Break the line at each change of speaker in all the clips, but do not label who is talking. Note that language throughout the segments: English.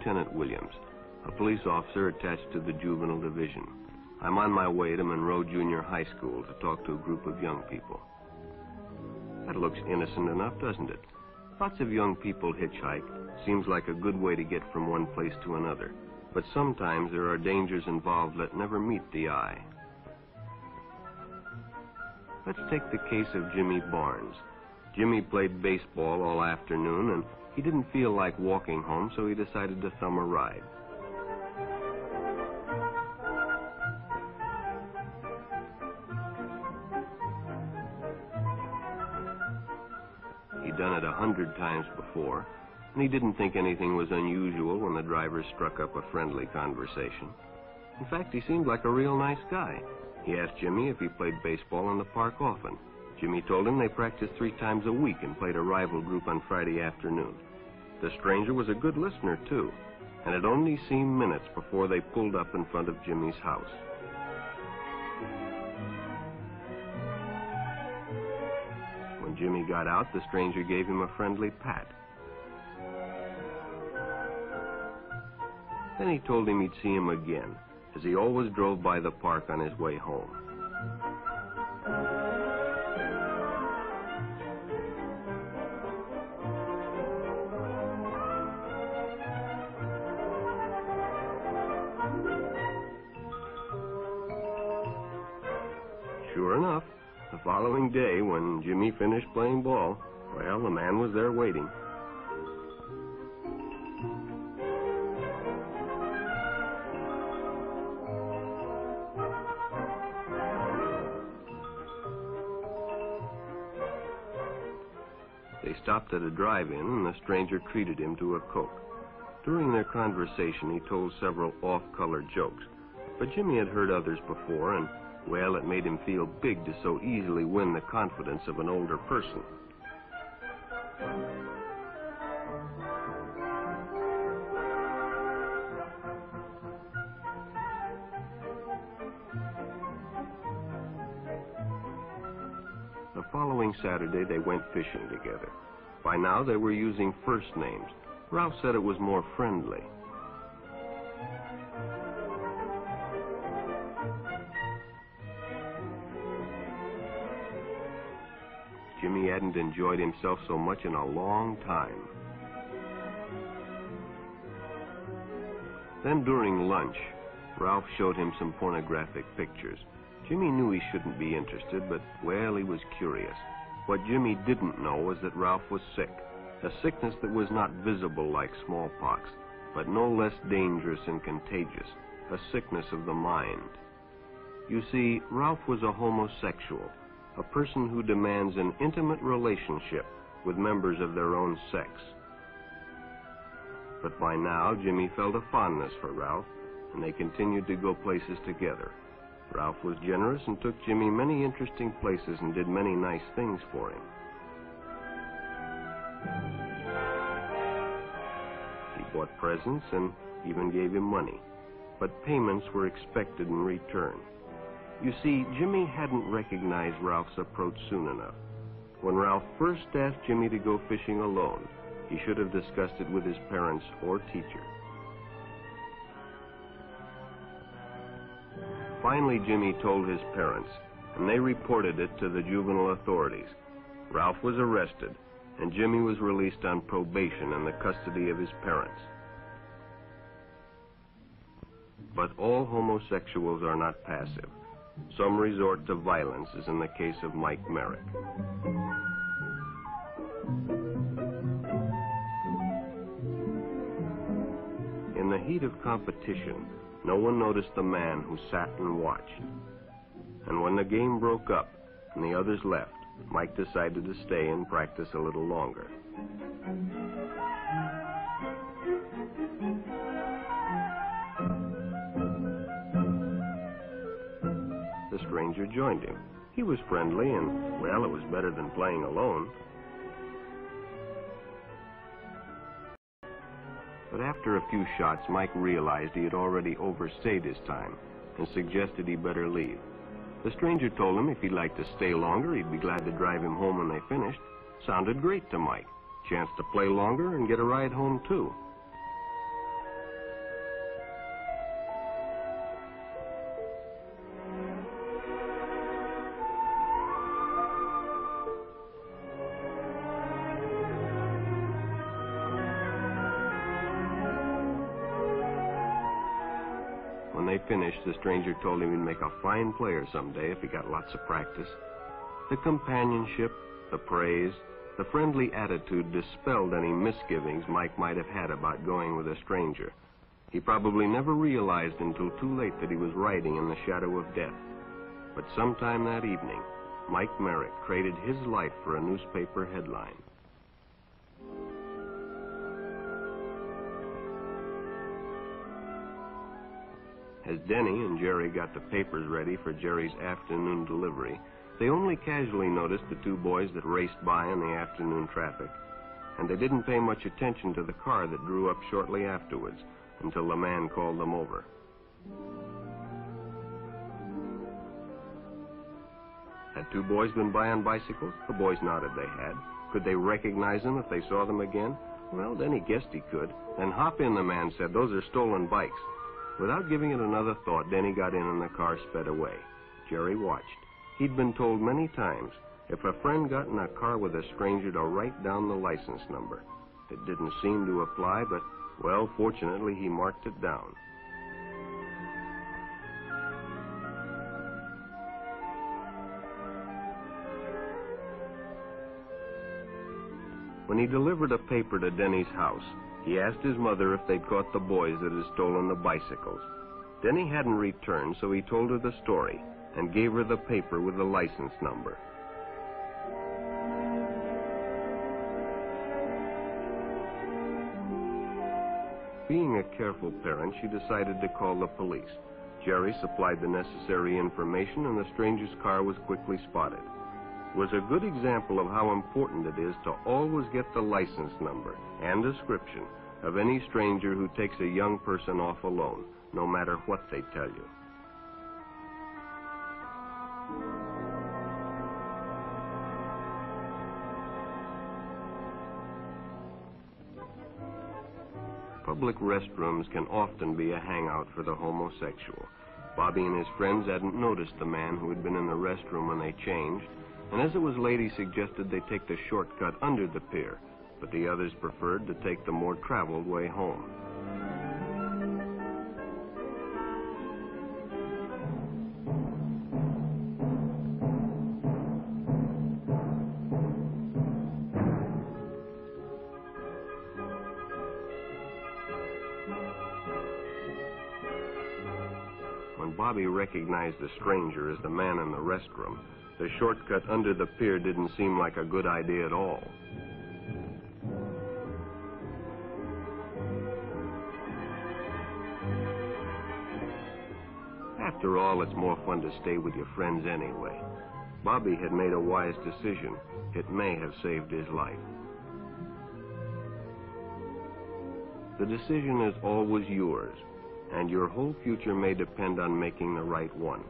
Lieutenant Williams, a police officer attached to the juvenile division. I'm on my way to Monroe Junior High School to talk to a group of young people. That looks innocent enough, doesn't it? Lots of young people hitchhike. Seems like a good way to get from one place to another. But sometimes there are dangers involved that never meet the eye. Let's take the case of Jimmy Barnes. Jimmy played baseball all afternoon, and he didn't feel like walking home, so he decided to thumb a ride. He'd done it 100 times before, and he didn't think anything was unusual when the driver struck up a friendly conversation. In fact, he seemed like a real nice guy. He asked Jimmy if he played baseball in the park often. Jimmy told him they practiced 3 times a week and played a rival group on Friday afternoon. The stranger was a good listener, too, and it only seemed minutes before they pulled up in front of Jimmy's house. When Jimmy got out, the stranger gave him a friendly pat. Then he told him he'd see him again, as he always drove by the park on his way home. Sure enough, the following day, when Jimmy finished playing ball, well, the man was there waiting. They stopped at a drive-in, and the stranger treated him to a Coke. During their conversation, he told several off-color jokes, but Jimmy had heard others before, and, well, it made him feel big to so easily win the confidence of an older person. The following Saturday, they went fishing together. By now, they were using first names. Ralph said it was more friendly. Jimmy hadn't enjoyed himself so much in a long time. Then during lunch, Ralph showed him some pornographic pictures. Jimmy knew he shouldn't be interested, but, well, he was curious. What Jimmy didn't know was that Ralph was sick, a sickness that was not visible like smallpox, but no less dangerous and contagious, a sickness of the mind. You see, Ralph was a homosexual, a person who demands an intimate relationship with members of their own sex. But by now, Jimmy felt a fondness for Ralph, and they continued to go places together. Ralph was generous and took Jimmy many interesting places and did many nice things for him. He bought presents and even gave him money, but payments were expected in return. You see, Jimmy hadn't recognized Ralph's approach soon enough. When Ralph first asked Jimmy to go fishing alone, he should have discussed it with his parents or teacher. Finally, Jimmy told his parents, and they reported it to the juvenile authorities. Ralph was arrested, and Jimmy was released on probation in the custody of his parents. But all homosexuals are not passive. Some resort to violence, as in the case of Mike Merrick. In the heat of competition, no one noticed the man who sat and watched. And when the game broke up and the others left, Mike decided to stay and practice a little longer. The stranger joined him. He was friendly and, well, it was better than playing alone. But after a few shots, Mike realized he had already overstayed his time and suggested he better leave. The stranger told him if he'd like to stay longer, he'd be glad to drive him home when they finished. Sounded great to Mike. Chance to play longer and get a ride home, too. finished, the stranger told him he'd make a fine player someday if he got lots of practice. The companionship, the praise, the friendly attitude dispelled any misgivings Mike might have had about going with a stranger. He probably never realized until too late that he was riding in the shadow of death. But sometime that evening, Mike Merrick traded his life for a newspaper headline. As Denny and Jerry got the papers ready for Jerry's afternoon delivery, they only casually noticed the two boys that raced by in the afternoon traffic, and they didn't pay much attention to the car that drew up shortly afterwards until the man called them over. Had two boys been by on bicycles? The boys nodded they had. Could they recognize them if they saw them again? Well, Denny guessed he could. Then hop in, the man said. Those are stolen bikes. Without giving it another thought, Denny got in and the car sped away. Jerry watched. He'd been told many times, if a friend got in a car with a stranger, to write down the license number. It didn't seem to apply, but, well, fortunately, he marked it down. When he delivered a paper to Denny's house, he asked his mother if they'd caught the boys that had stolen the bicycles. Denny hadn't returned, so he told her the story and gave her the paper with the license number. Being a careful parent, she decided to call the police. Jerry supplied the necessary information, and the stranger's car was quickly spotted. It was a good example of how important it is to always get the license number and description of any stranger who takes a young person off alone, no matter what they tell you. Public restrooms can often be a hangout for the homosexual. Bobby and his friends hadn't noticed the man who had been in the restroom when they changed, and as it was late, he suggested they take the shortcut under the pier, but the others preferred to take the more traveled way home. When Bobby recognized the stranger as the man in the restroom, the shortcut under the pier didn't seem like a good idea at all. After all, it's more fun to stay with your friends anyway. Bobby had made a wise decision. It may have saved his life. The decision is always yours, and your whole future may depend on making the right one.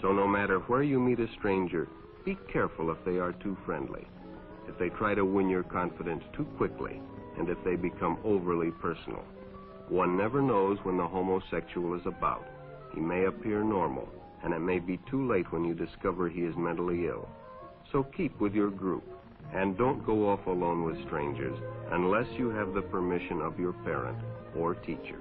So no matter where you meet a stranger, be careful if they are too friendly, if they try to win your confidence too quickly, and if they become overly personal. One never knows when the homosexual is about. He may appear normal, and it may be too late when you discover he is mentally ill. So keep with your group, and don't go off alone with strangers unless you have the permission of your parent or teacher.